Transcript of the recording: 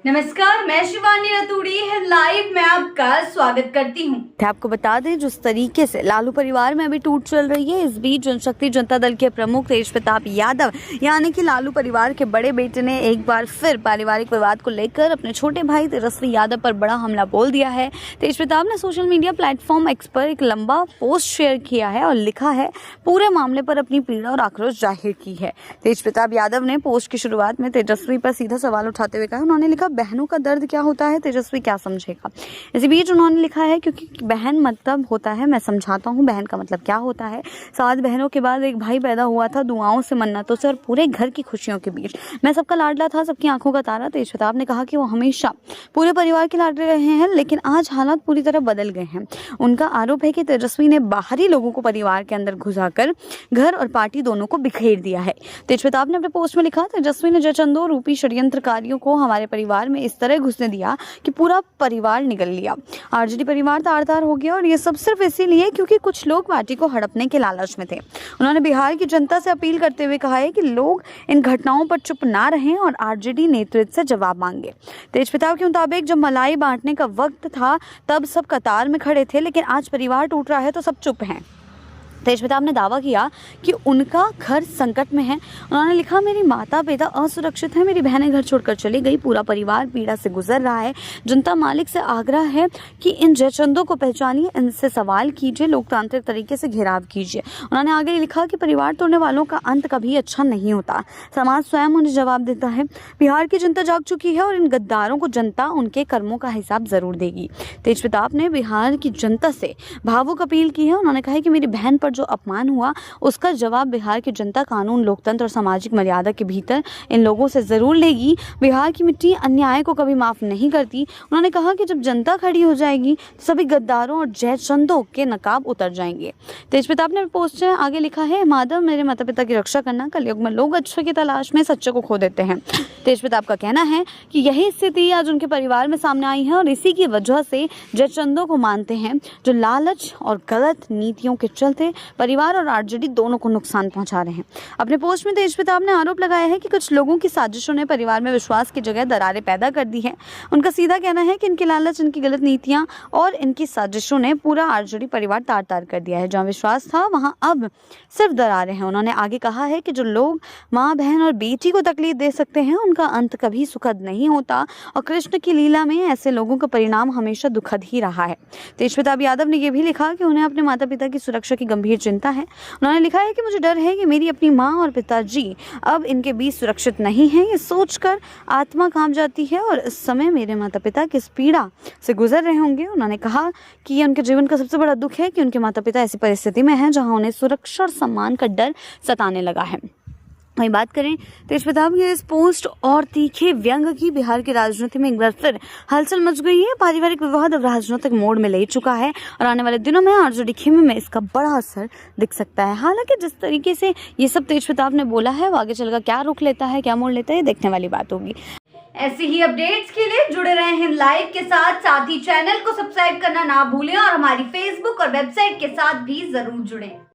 नमस्कार, मैं शिवानी रतूड़ी लाइव में आपका स्वागत करती हूँ। आपको बता दें, जिस तरीके से लालू परिवार में अभी टूट चल रही है, इस बीच जनशक्ति जनता दल के प्रमुख तेज प्रताप यादव यानी कि लालू परिवार के बड़े बेटे ने एक बार फिर पारिवारिक विवाद को लेकर अपने छोटे भाई तेजस्वी यादव पर बड़ा हमला बोल दिया है। तेज प्रताप ने सोशल मीडिया प्लेटफॉर्म एक्स पर एक लंबा पोस्ट शेयर किया है और लिखा है, पूरे मामले पर अपनी पीड़ा और आक्रोश जाहिर की है। तेज प्रताप यादव ने पोस्ट की शुरुआत में तेजस्वी पर सीधा सवाल उठाते हुए कहा, उन्होंने लिखा, बहनों का दर्द क्या होता है तेजस्वी क्या समझेगा। इसी बीच उन्होंने लिखा है, क्योंकि बहन मतलब होता है, मैं समझाता हूँ बहन का मतलब क्या होता है। 7 बहनों के बाद एक भाई पैदा हुआ था, दुआओं से मन्नतों से और पूरे घर की खुशियों के बीच मैं सबका लाडला था, सबकी आंखों का तारा। तेज प्रताप ने कहा कि वो हमेशा पूरे परिवार के लाडले रहे हैं, लेकिन आज हालात पूरी तरह बदल गए हैं। उनका आरोप है कि तेजस्वी ने बाहरी लोगों को परिवार के अंदर घुसाकर घर और पार्टी दोनों को बिखेर दिया है। तेज प्रताप ने अपने पोस्ट में लिखा, तेजस्वी ने जयचंदो रूपी षड्यंत्रकारियों को हमारे परिवार में इस तरह घुसने दिया कि पूरा परिवार निगल लिया। आरजेडी परिवार तार-तार हो गया और ये सब सिर्फ इसीलिए क्योंकि कुछ लोग पार्टी को हड़पने के लालच में थे। उन्होंने बिहार की जनता से अपील करते हुए कहा है कि लोग इन घटनाओं पर चुप ना रहें और आरजेडी नेतृत्व से जवाब मांगे। तेज प्रताप के मुताबिक जब मलाई बांटने का वक्त था तब सब कतार में खड़े थे, लेकिन आज परिवार टूट रहा है तो सब चुप हैं। तेज प्रताप ने दावा किया कि उनका घर संकट में है। उन्होंने लिखा, मेरी माता पिता असुरक्षित है, मेरी बहनें घर छोड़कर चली गई, पूरा परिवार पीड़ा से गुजर रहा है। जनता मालिक से आग्रह है कि इन जयचंदों को पहचानिए, इनसे सवाल कीजिए, लोकतांत्रिक तरीके से घेराव कीजिए। उन्होंने आगे लिखा कि परिवार तोड़ने वालों का अंत कभी अच्छा नहीं होता, समाज स्वयं उन्हें जवाब देता है। बिहार की जनता जाग चुकी है और इन गद्दारों को जनता उनके कर्मों का हिसाब जरूर देगी। तेज प्रताप ने बिहार की जनता से भावुक अपील की है। उन्होंने कहा कि मेरी बहन पर जो अपमान हुआ उसका जवाब बिहार की जनता कानून, लोकतंत्र और सामाजिक मर्यादा के भीतर इन लोगों से जरूर लेगी। बिहार की मिट्टी अन्याय को कभी माफ नहीं करती। उन्होंने कहा कि जब जनता खड़ी हो जाएगी तो सभी गद्दारों और जयचंदों के नकाब उतर जाएंगे। तेज प्रताप ने पोस्ट में आगे लिखा है, माधव मेरे माता पिता की रक्षा करना, कलयुग में लोग अच्छे की तलाश में सच्चे को खो देते हैं। तेज प्रताप का कहना है कि यही स्थिति आज उनके परिवार में सामने आई है और इसी की वजह से जयचंदों को मानते हैं, जो लालच और गलत नीतियों के चलते परिवार और आरजेडी दोनों को नुकसान पहुंचा रहे हैं। अपने पोस्ट में तेज प्रताप ने आरोप लगाया है कि कुछ लोगों की साजिशों ने परिवार में विश्वास की जगह दरारें पैदा कर दी हैं। उनका सीधा कहना है कि इनकी लालच, इनकी गलत नीतियां और इनकी साजिशों ने पूरा आरजेडी परिवार तार-तार कर दिया है। जहां विश्वास था वहां अब सिर्फ दरारें हैं। उन्होंने आगे कहा है कि जो लोग माँ, बहन और बेटी को तकलीफ दे सकते हैं उनका अंत कभी सुखद नहीं होता और कृष्ण की लीला में ऐसे लोगों का परिणाम हमेशा दुखद ही रहा है। तेज प्रताप यादव ने यह भी लिखा कि उन्हें अपने माता पिता की सुरक्षा की गंभीर चिंता है। उन्होंने लिखा है कि मुझे डर है कि मेरी अपनी माँ और पिताजी अब इनके बीच सुरक्षित नहीं हैं। ये सोचकर आत्मा कांप जाती है और इस समय मेरे माता पिता किस पीड़ा से गुजर रहे होंगे। उन्होंने कहा कि ये उनके जीवन का सबसे बड़ा दुख है कि उनके माता पिता ऐसी परिस्थिति में हैं जहां उन्हें सुरक्षा और सम्मान का डर सताने लगा है। वही बात करें तेज प्रताप की इस पोस्ट और तीखे व्यंग की, बिहार की राजनीति में एक बार फिर हलचल मच गई है। पारिवारिक विवाद अब राजनीतिक मोड़ में ले चुका है और आने वाले दिनों में आरजेडी खेमे में इसका बड़ा असर दिख सकता है। हालांकि जिस तरीके से ये सब तेज प्रताप ने बोला है, वो आगे चलकर क्या रुख लेता है, क्या मोड़ लेता है, देखने वाली बात होगी। ऐसी ही अपडेट्स के लिए जुड़े रहे हैं लाइव के साथ ही चैनल को सब्सक्राइब करना ना भूलें और हमारी फेसबुक और वेबसाइट के साथ भी जरूर जुड़ें।